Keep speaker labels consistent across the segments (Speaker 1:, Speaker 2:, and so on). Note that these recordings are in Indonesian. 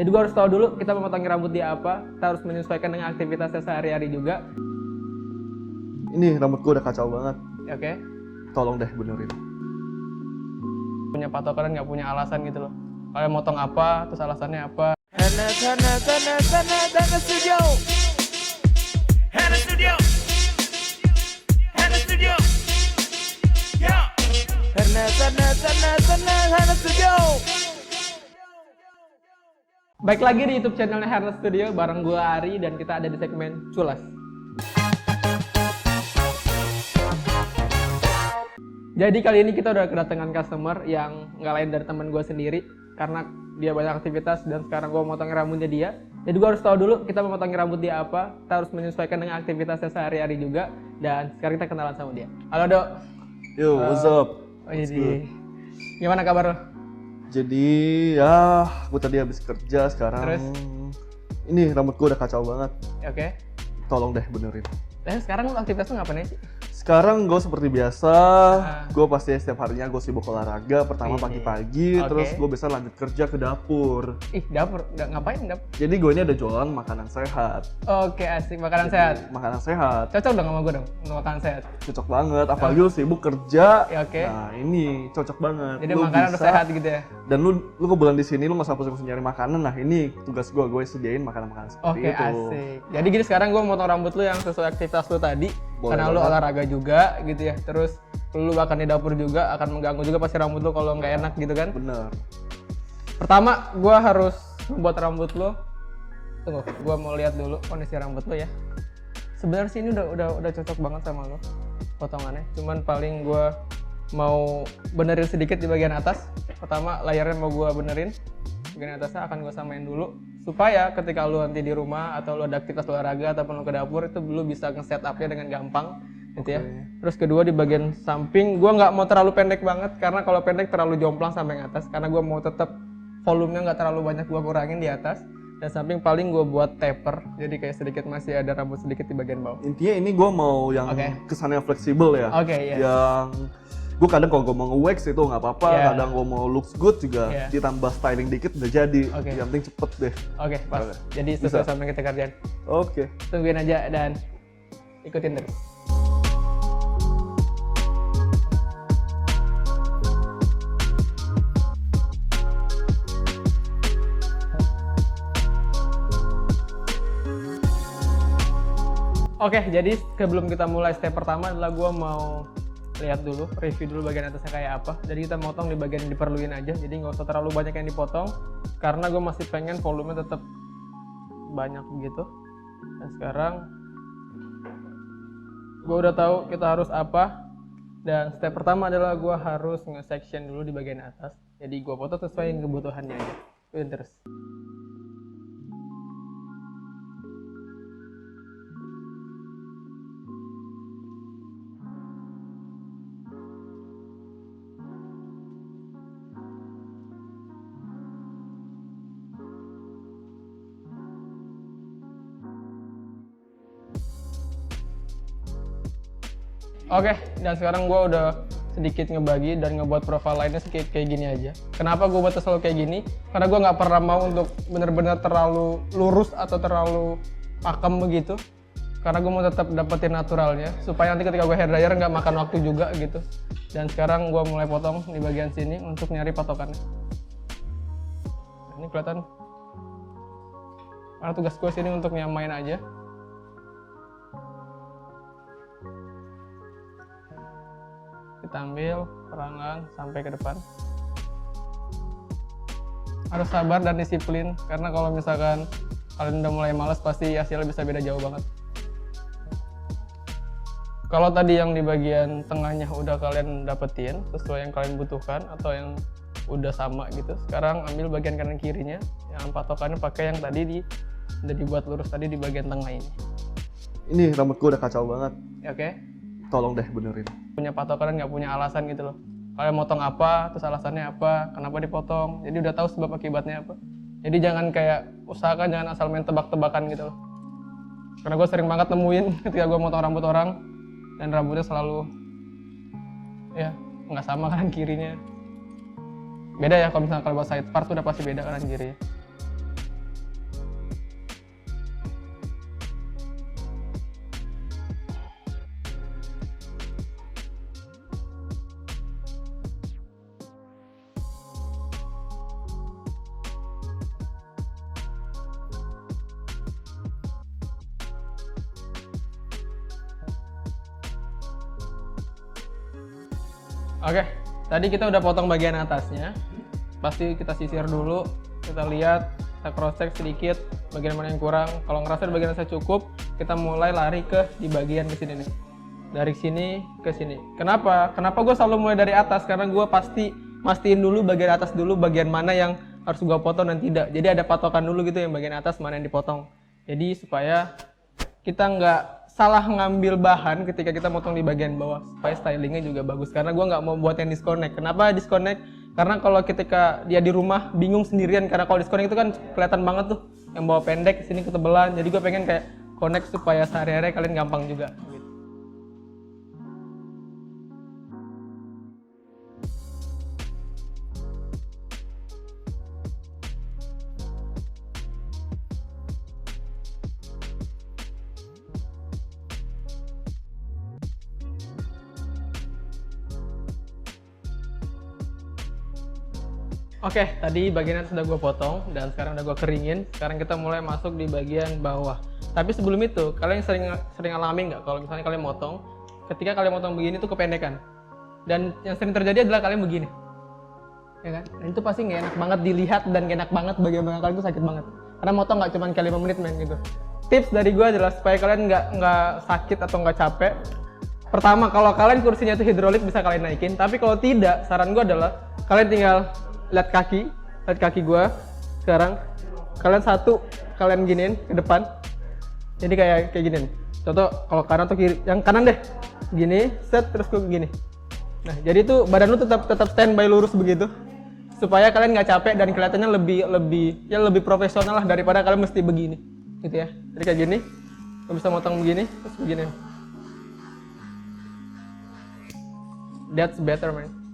Speaker 1: Jadi gue harus tahu dulu kita memotong rambut dia apa, kita harus menyesuaikan dengan aktivitasnya sehari-hari juga.
Speaker 2: Ini rambut gue udah kacau banget.
Speaker 1: Oke.
Speaker 2: Tolong deh benerin.
Speaker 1: Punya patokan dan nggak punya alasan gitu loh. Kalian motong apa, terus alasannya apa.
Speaker 3: Hana Studio. Hana Studio. Hana Studio. Yo. Hana Studio.
Speaker 1: Baik lagi di YouTube channelnya Hana Studio bareng gue Ari dan kita ada di segmen Culas. Jadi kali ini kita udah kedatangan customer yang nggak lain dari teman gue sendiri karena dia banyak aktivitas dan sekarang gue mau motongin rambutnya dia. Jadi gue harus tahu dulu kita mau motongin rambut dia apa, kita harus menyesuaikan dengan aktivitasnya sehari-hari juga. Dan sekarang kita kenalan sama dia. Halo Dok.
Speaker 2: Yo, what's up?
Speaker 1: Oh, jadi gimana kabar lo?
Speaker 2: Jadi ya, gue tadi habis kerja sekarang.
Speaker 1: Terus?
Speaker 2: Ini rambut gue udah kacau banget.
Speaker 1: Oke.
Speaker 2: Tolong deh benerin.
Speaker 1: Sekarang lo aktivitas lo ngapain sih?
Speaker 2: Sekarang gue seperti biasa, gue pasti setiap harinya gue sibuk olahraga. Pertama pagi-pagi, terus gue bisa lanjut kerja ke dapur.
Speaker 1: Ih, dapur? Ngapain dapur?
Speaker 2: Jadi gue ini ada jualan makanan sehat.
Speaker 1: Oke, asik. Makanan sehat.
Speaker 2: Makanan sehat.
Speaker 1: Cocok dong sama gue dong, untuk makanan sehat.
Speaker 2: Cocok banget, apalagi lu sibuk kerja.
Speaker 1: Ya, oke.
Speaker 2: Nah ini cocok banget.
Speaker 1: Jadi
Speaker 2: Lu
Speaker 1: makanan
Speaker 2: bisa,
Speaker 1: harus sehat gitu ya?
Speaker 2: Dan lu kebetulan di sini lu nggak usah pusing-pusing nyari makanan. Nah ini tugas gue sediain makanan-makanan seperti
Speaker 1: Oke,
Speaker 2: itu.
Speaker 1: asik. Jadi gini sekarang gue motong rambut lu yang sesuai aktivitas lu tadi.
Speaker 2: Boleh
Speaker 1: karena lu
Speaker 2: banget.
Speaker 1: olahraga juga gitu ya. Terus lu bahkan di dapur juga akan mengganggu juga pasti rambut lu kalau nggak enak gitu kan.
Speaker 2: Bener.
Speaker 1: Pertama gue harus membuat rambut lu. Tunggu, gue mau lihat dulu kondisi rambut lu ya. Sebenarnya sih ini udah cocok banget sama lu potongannya. Cuman paling gue mau benerin sedikit di bagian atas. Pertama layarnya mau gue benerin. Bagian atasnya akan gue samain dulu supaya ketika lu nanti di rumah atau lu ada aktivitas olahraga ataupun lu ke dapur itu lu bisa nge-set up-nya dengan gampang gitu ya. Terus kedua di bagian samping gue nggak mau terlalu pendek banget karena kalau pendek terlalu jomplang sampai atas karena gue mau tetap volumenya nggak terlalu banyak gue kurangin di atas. Dan samping paling gue buat taper jadi kayak sedikit masih ada rambut sedikit di bagian bawah.
Speaker 2: Intinya ini gue mau yang kesannya fleksibel ya.
Speaker 1: Oke, iya.
Speaker 2: Yang gue kadang kalau gue mau nge-wax itu nggak apa-apa,
Speaker 1: Iya.
Speaker 2: kadang gue mau looks good juga ditambah styling dikit udah jadi.
Speaker 1: Oke.
Speaker 2: Yang penting cepet deh.
Speaker 1: Oke, pas.
Speaker 2: Oke.
Speaker 1: Jadi sesuai
Speaker 2: Bisa.
Speaker 1: sama yang kita kerjain.
Speaker 2: Oke.
Speaker 1: Tungguin aja dan ikutin terus. Oke, jadi sebelum kita mulai step pertama adalah gue mau lihat dulu, review dulu bagian atasnya kayak apa. Jadi kita motong di bagian yang diperluin aja, jadi nggak usah terlalu banyak yang dipotong karena gue masih pengen volume tetap banyak begitu. Dan sekarang gue udah tahu kita harus apa. Dan step pertama adalah gue harus nge-section dulu di bagian atas. Jadi gue potong sesuai kebutuhannya aja. Ikutin terus. Oke, dan sekarang gue udah sedikit ngebagi dan ngebuat profile lainnya kayak gini aja. Kenapa gue buat selalu kayak gini? Karena gue nggak pernah mau untuk bener-bener terlalu lurus atau terlalu pakem begitu. Karena gue mau tetap dapetin naturalnya, supaya nanti ketika gue hair dryer nggak makan waktu juga gitu. Dan sekarang gue mulai potong di bagian sini untuk nyari patokannya. Nah, ini kelihatan. Karena tugas gue sini untuk nyamain aja. Kita ambil perlahan sampai ke depan. Harus sabar dan disiplin karena kalau misalkan kalian udah mulai malas pasti hasilnya bisa beda jauh banget. Kalau tadi yang di bagian tengahnya udah kalian dapetin sesuai yang kalian butuhkan atau yang udah sama gitu, sekarang ambil bagian kanan kirinya yang patokannya pakai yang tadi udah dibuat lurus tadi di bagian tengah ini.
Speaker 2: Ini rambut gue udah kacau banget.
Speaker 1: Oke.
Speaker 2: Tolong deh benerin.
Speaker 1: Punya patokan dan nggak punya alasan gitu loh. Kalian motong apa, terus alasannya apa, kenapa dipotong. Jadi udah tahu sebab akibatnya apa. Jadi jangan kayak usahakan jangan asal main tebak-tebakan gitu loh. Karena gue sering banget nemuin ketika gue motong rambut orang dan rambutnya selalu ya nggak sama kanan kirinya. Beda ya kalau misalnya kalau buat side part tuh udah pasti beda kanan kirinya. Oke, tadi kita udah potong bagian atasnya. Pasti kita sisir dulu, kita lihat, kita cross check sedikit bagian mana yang kurang. Kalau ngerasa di bagian atas cukup, kita mulai lari ke di bagian di sini nih. Dari sini ke sini. Kenapa? Kenapa gue selalu mulai dari atas? Karena gue pasti mastiin dulu bagian atas dulu, bagian mana yang harus gue potong dan tidak. Jadi ada patokan dulu gitu yang bagian atas mana yang dipotong. Jadi supaya kita nggak salah ngambil bahan ketika kita motong di bagian bawah, supaya stylingnya juga bagus. Karena gue nggak mau buat yang disconnect. Kenapa disconnect? Karena kalau ketika dia di rumah bingung sendirian, karena kalau disconnect itu kan kelihatan banget tuh yang bawa pendek sini ketebelan. Jadi gue pengen kayak connect supaya sehari-hari kalian gampang juga. Gitu. Oke, tadi bagian atas sudah gue potong dan sekarang udah gue keringin. Sekarang kita mulai masuk di bagian bawah. Tapi sebelum itu, kalian sering alami nggak kalau misalnya kalian motong, ketika kalian motong begini tuh kependekan. Dan yang sering terjadi adalah kalian begini, ya kan? Dan itu pasti nggak enak banget dilihat dan nggak enak banget bagian belakang kalian itu sakit banget. Karena motong nggak cuma kali 5 menit men gitu. Tips dari gue adalah supaya kalian nggak sakit atau nggak capek. Pertama, kalau kalian kursinya itu hidrolik bisa kalian naikin. Tapi kalau tidak, saran gue adalah kalian tinggal lihat kaki gue sekarang. Kalian giniin ke depan. Jadi kayak gini nih. Contoh kalau kanan atau kiri, yang kanan deh. Gini, set terus ke gini. Nah, jadi tuh badan lu tetap standby lurus begitu. Supaya kalian nggak capek dan kelihatannya lebih profesional lah daripada kalian mesti begini. Gitu ya. Jadi kayak gini. Lu bisa motong begini, terus begini. That's better, man.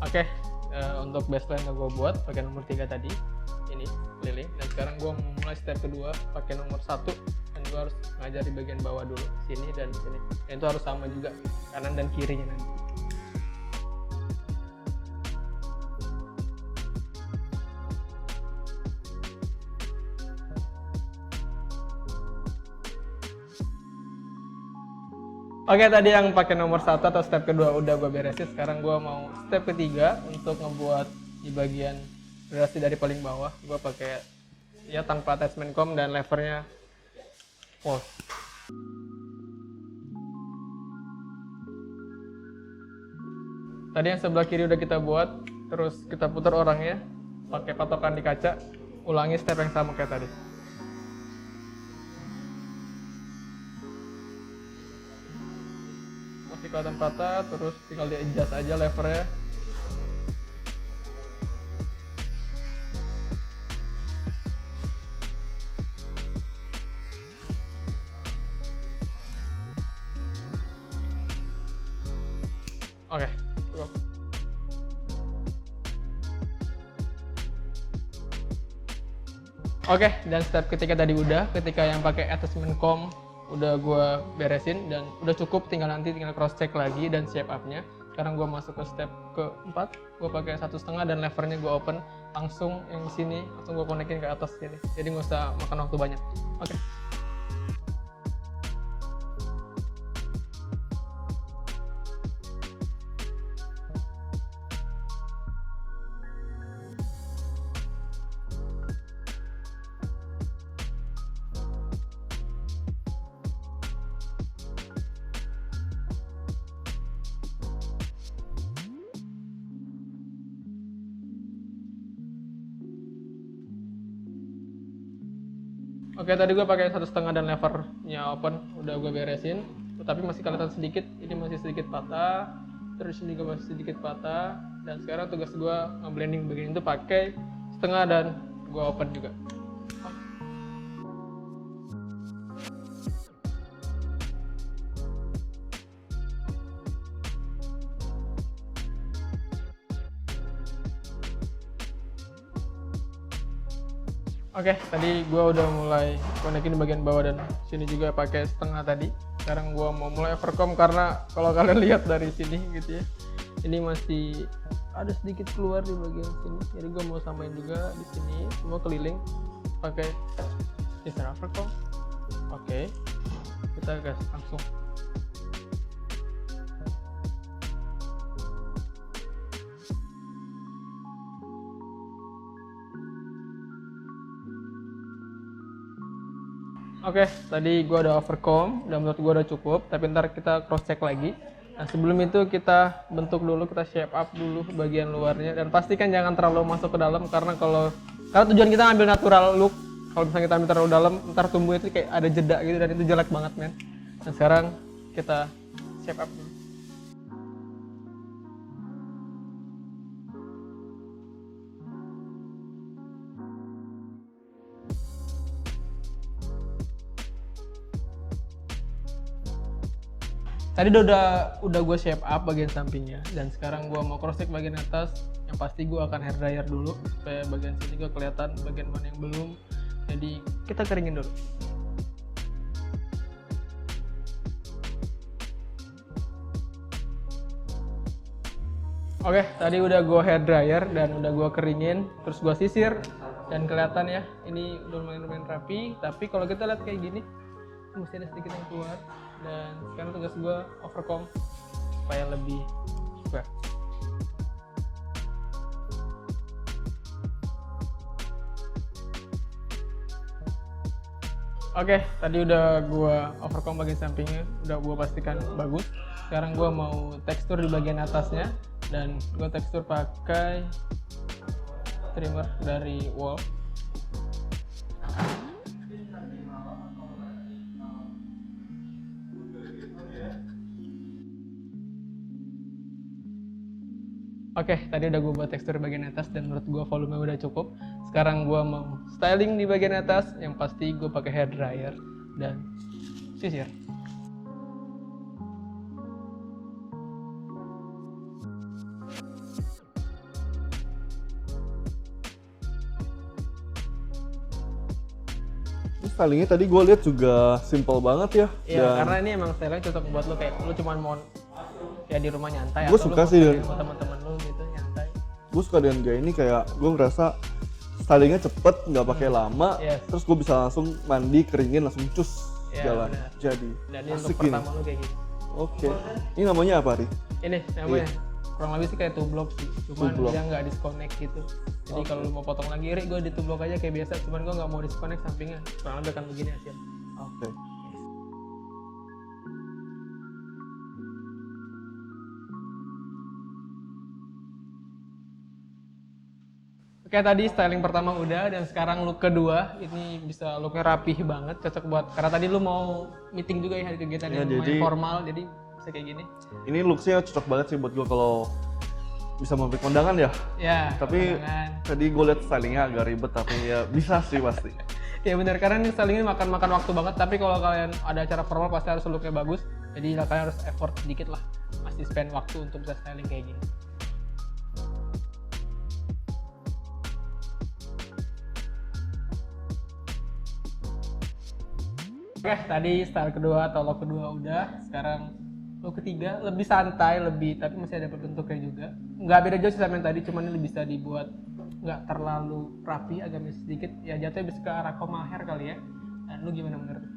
Speaker 1: Oke, untuk baseline yang gue buat pakai nomor 3 tadi, ini keliling. Dan sekarang gue mau mulai step kedua pakai nomor 1, dan gue harus ngajar di bagian bawah dulu, sini dan sini. Dan itu harus sama juga kanan dan kirinya nanti. Oke, tadi yang pakai nomor 1 atau step kedua udah gue beresin. Sekarang gue mau step ketiga untuk ngebuat di bagian durasi dari paling bawah. Gue pakai ya tanpa attachment com dan levernya full. Tadi yang sebelah kiri udah kita buat, terus kita putar orangnya pakai patokan di kaca. Ulangi step yang sama kayak tadi. Masih kelihatan patah, terus tinggal di adjust aja levernya. Oke, cukup. Oke, dan step ketiga tadi udah, ketika yang pakai attachment com udah gue beresin dan udah cukup, tinggal cross check lagi dan shape up-nya. Sekarang gue masuk ke step keempat, gue pakai 1,5 dan levernya gue open langsung yang di sini, langsung gue konekin ke atas sini. Jadi nggak usah makan waktu banyak. Oke. Oke, tadi gue pakai 1,5 dan levernya open, udah gue beresin. Tapi masih kelihatan sedikit, ini masih sedikit patah. Terus ini juga masih sedikit patah. Dan sekarang tugas gue nge-blending bagian itu pakai 1,5 dan gue open juga. Oke, tadi gua udah mulai konekin di bagian bawah dan sini juga pakai setengah tadi. Sekarang gua mau mulai overcome karena kalau kalian lihat dari sini gitu ya, ini masih ada sedikit keluar di bagian sini. Jadi gua mau samain juga di sini, semua keliling pakai sistem overcome. Oke, kita gas langsung. Oke, tadi gua udah overcome dan menurut gua udah cukup, tapi ntar kita cross check lagi. Nah, sebelum itu kita bentuk dulu, kita shape up dulu bagian luarnya dan pastikan jangan terlalu masuk ke dalam karena tujuan kita ngambil natural look. Kalau misalnya kita ambil terlalu dalam, ntar tumbuh itu kayak ada jeda gitu dan itu jelek banget, men. Nah, sekarang kita shape up dulu. Tadi udah gue shape up bagian sampingnya dan sekarang gue mau cross check bagian atas. Yang pasti gue akan hair dryer dulu supaya bagian sini gue kelihatan bagian mana yang belum. Jadi kita keringin dulu. Oke, tadi udah gue hair dryer dan udah gue keringin, terus gue sisir dan kelihatan ya ini udah lumayan rapi. Tapi kalau kita lihat kayak gini, masih ada sedikit yang keluar. Dan sekarang tugas gue overcome supaya lebih square. Oke, tadi udah gue overcome bagian sampingnya, udah gue pastikan bagus. Sekarang gue mau tekstur di bagian atasnya dan gue tekstur pakai trimmer dari Wall. Oke, tadi udah gue buat tekstur bagian atas dan menurut gue volume udah cukup. Sekarang gue mau styling di bagian atas, yang pasti gue pakai hair dryer dan sisir.
Speaker 2: Stylingnya tadi gue lihat juga simple banget ya.
Speaker 1: Iya, karena ini emang stylenya cocok buat lo kayak lo cuma mau ya di rumah nyantai
Speaker 2: Gue
Speaker 1: atau
Speaker 2: suka
Speaker 1: lo
Speaker 2: sih
Speaker 1: mau
Speaker 2: dan-
Speaker 1: sama teman-teman lo gitu nyantai.
Speaker 2: Gue suka dengan gaya ini, kayak gue ngerasa stylingnya cepet, nggak pakai lama,
Speaker 1: Yes.
Speaker 2: terus gue bisa langsung mandi, keringin, langsung cus
Speaker 1: Iya,
Speaker 2: jalan.
Speaker 1: benar.
Speaker 2: Jadi
Speaker 1: Dan ini untuk
Speaker 2: asik ini.
Speaker 1: pertama lo kayak gitu.
Speaker 2: Oke, ini namanya apa, Ri?
Speaker 1: Ini namanya kurang lebih sih kayak two block sih, cuman
Speaker 2: Two block.
Speaker 1: dia nggak disconnect gitu. Jadi kalau lo mau potong lagi, Ri, gue di two block aja kayak biasa, cuman gue nggak mau disconnect sampingnya. Kurang lebih akan begini hasil.
Speaker 2: Oke.
Speaker 1: Oke, tadi styling pertama udah dan sekarang look kedua ini bisa looknya rapih banget, cocok buat karena tadi lu mau meeting juga ya, hari kegiatan
Speaker 2: Ya,
Speaker 1: yang lumayan
Speaker 2: jadi-
Speaker 1: formal, jadi bisa kayak gini.
Speaker 2: Ini looksnya cocok banget sih buat gue kalau bisa memberi kondangan ya.
Speaker 1: Ya,
Speaker 2: Tapi
Speaker 1: kondangan.
Speaker 2: tadi gue lihat stylingnya agak ribet, tapi ya bisa sih pasti.
Speaker 1: Ya benar, karena ini stylingnya makan waktu banget, tapi kalau kalian ada acara formal pasti harus looknya bagus, jadi kalian harus effort sedikit lah, masih spend waktu untuk bisa styling kayak gini. Oke, tadi style kedua atau look kedua udah. Sekarang look ketiga lebih santai, tapi masih ada bentuknya juga. Nggak beda jauh sih sama yang tadi, cuman ini bisa dibuat nggak terlalu rapi, agak miss sedikit. Ya jatuhnya bisa ke arah koma hair kali ya. Dan lu gimana menurut lu?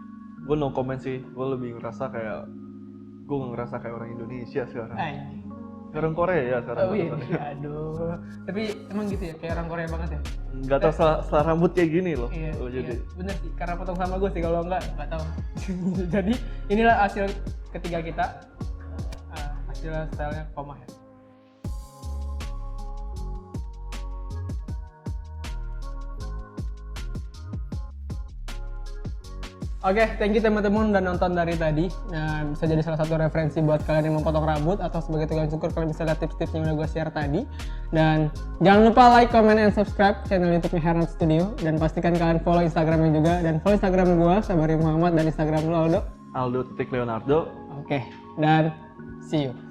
Speaker 2: Gue no comment sih, gue lebih ngerasa kayak orang Indonesia sekarang. Orang Korea ya sekarang.
Speaker 1: Oh iya, aduh. Tapi emang gitu ya, kayak orang Korea banget ya?
Speaker 2: Nggak tahu setelah rambut kayak gini loh.
Speaker 1: Iya,
Speaker 2: Oh, jadi
Speaker 1: iya. Bener sih, karena potong sama gue sih, kalau nggak tahu. Jadi inilah hasil ketiga kita. Hasil stylenya koma hair. Oke, thank you teman-teman udah nonton dari tadi. Nah, bisa jadi salah satu referensi buat kalian yang mau potong rambut atau sebagai tukang cukur, kalian bisa lihat tips-tips yang udah gue share tadi. Dan jangan lupa like, comment, and subscribe channel YouTube-nya Herald Studio. Dan pastikan kalian follow Instagramnya juga. Dan follow Instagram gue, Sabari Muhammad, dan Instagram lo Aldo.
Speaker 2: Aldo.Leonardo.
Speaker 1: Oke, dan see you.